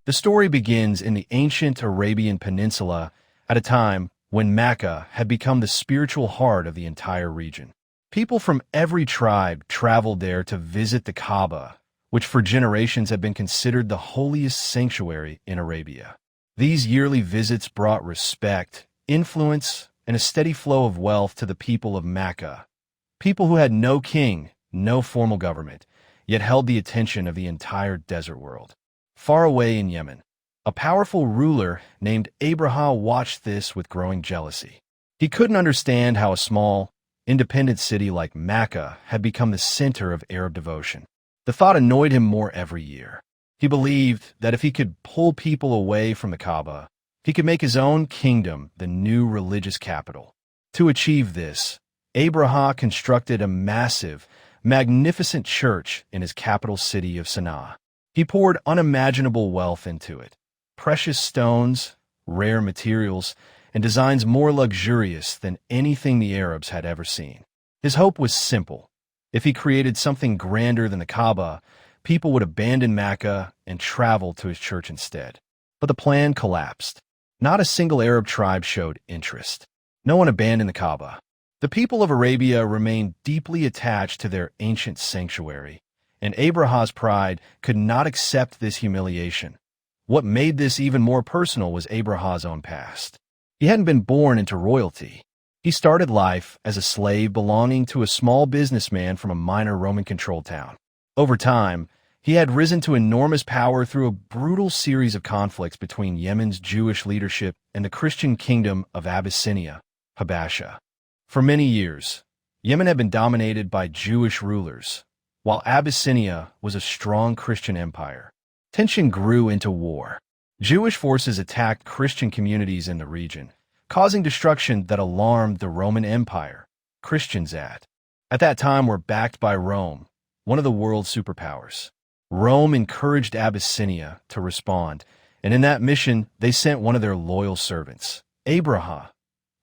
The story begins in the ancient Arabian Peninsula at a time when Mecca had become the spiritual heart of the entire region. People from every tribe traveled there to visit the Kaaba, which for generations had been considered the holiest sanctuary in Arabia. These yearly visits brought respect, influence, and a steady flow of wealth to the people of Mecca, people who had no king, no formal government, yet held the attention of the entire desert world. Far away in Yemen, a powerful ruler named Abraham watched this with growing jealousy. He couldn't understand how a small, independent city like Mecca had become the center of Arab devotion. The thought annoyed him more every year. He believed that if he could pull people away from the Kaaba, he could make his own kingdom the new religious capital. To achieve this, Abraham constructed a massive, magnificent church in his capital city of Sana'a. He poured unimaginable wealth into it, precious stones, rare materials, and designs more luxurious than anything the Arabs had ever seen. His hope was simple. If he created something grander than the Kaaba, people would abandon Mecca and travel to his church instead. But the plan collapsed. Not a single Arab tribe showed interest. No one abandoned the Kaaba. The people of Arabia remained deeply attached to their ancient sanctuary, and Abraham's pride could not accept this humiliation. What made this even more personal was Abraham's own past. He hadn't been born into royalty. He started life as a slave belonging to a small businessman from a minor Roman-controlled town. Over time, he had risen to enormous power through a brutal series of conflicts between Yemen's Jewish leadership and the Christian kingdom of Abyssinia, Habasha. For many years, Yemen had been dominated by Jewish rulers, while Abyssinia was a strong Christian empire. Tension grew into war. Jewish forces attacked Christian communities in the region, causing destruction that alarmed the Roman Empire. Christians at that time were backed by Rome, one of the world's superpowers. Rome encouraged Abyssinia to respond, and in that mission, they sent one of their loyal servants, Abraham,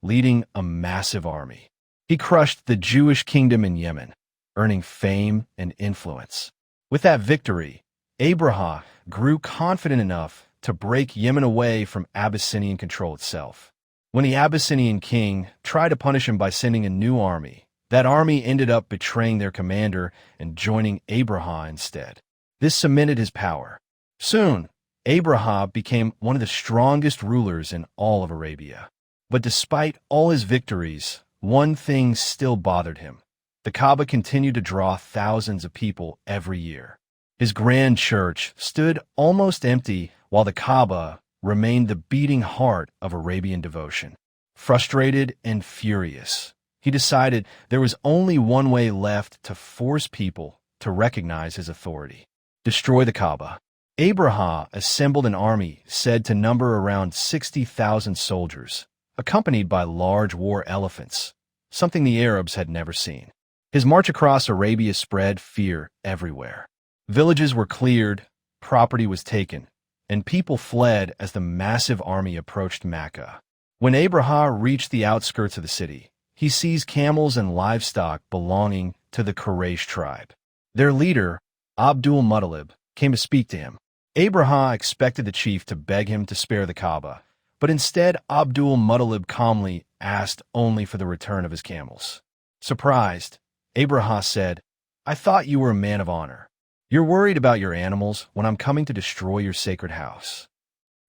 leading a massive army. He crushed the Jewish kingdom in Yemen, earning fame and influence. With that victory, Abraham grew confident enough to break Yemen away from Abyssinian control itself. When the Abyssinian king tried to punish him by sending a new army, that army ended up betraying their commander and joining Abraham instead. This cemented his power. Soon, Abraham became one of the strongest rulers in all of Arabia. But despite all his victories, one thing still bothered him. The Kaaba continued to draw thousands of people every year. His grand church stood almost empty while the Kaaba remained the beating heart of Arabian devotion. Frustrated and furious, he decided there was only one way left to force people to recognize his authority: destroy the Kaaba. Abraham assembled an army said to number around 60,000 soldiers, accompanied by large war elephants, something the Arabs had never seen. His march across Arabia spread fear everywhere. Villages were cleared, property was taken, and people fled as the massive army approached Mecca. When Abraham reached the outskirts of the city, he seized camels and livestock belonging to the Quraysh tribe. Their leader, Abdul Muttalib, came to speak to him. Abraham expected the chief to beg him to spare the Kaaba, but instead Abdul Muttalib calmly asked only for the return of his camels. Surprised, Abraham said, "I thought you were a man of honor. You're worried about your animals when I'm coming to destroy your sacred house."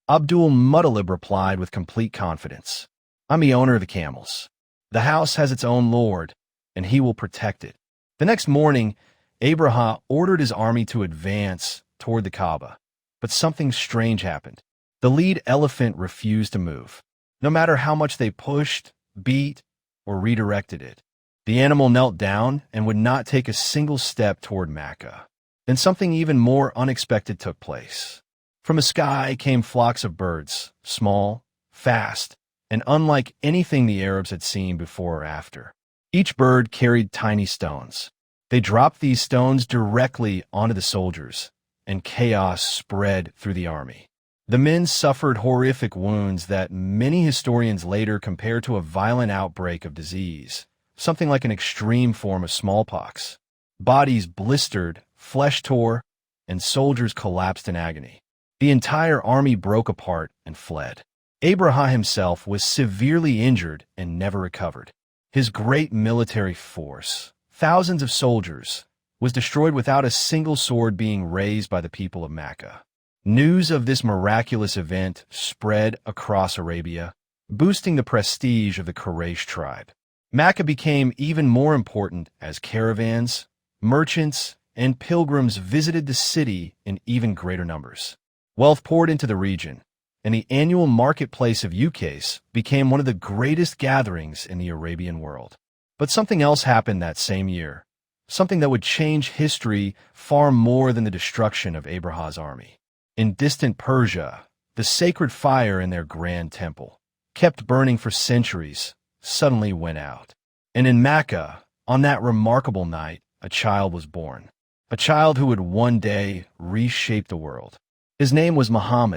Abdul Muttalib replied with complete confidence, "I'm the owner of the camels. The house has its own lord, and he will protect it." The next morning, Abraham ordered his army to advance toward the Kaaba, but something strange happened. The lead elephant refused to move, no matter how much they pushed, beat, or redirected it. The animal knelt down and would not take a single step toward Mecca. Then something even more unexpected took place. From the sky came flocks of birds, small, fast, and unlike anything the Arabs had seen before or after. Each bird carried tiny stones. They dropped these stones directly onto the soldiers, and chaos spread through the army. The men suffered horrific wounds that many historians later compared to a violent outbreak of disease, something like an extreme form of smallpox. Bodies blistered, flesh tore, and soldiers collapsed in agony. The entire army broke apart and fled. Abraha himself was severely injured and never recovered. His great military force, thousands of soldiers, was destroyed without a single sword being raised by the people of Makkah. News of this miraculous event spread across Arabia, boosting the prestige of the Quraysh tribe. Makkah became even more important as caravans, merchants, and pilgrims visited the city in even greater numbers. Wealth poured into the region, and the annual marketplace of Ukase became one of the greatest gatherings in the Arabian world. But something else happened that same year, something that would change history far more than the destruction of Abraha's army. In distant Persia, the sacred fire in their grand temple, kept burning for centuries, suddenly went out. And in Makkah, on that remarkable night, a child was born. A child who would one day reshape the world. His name was Muhammad,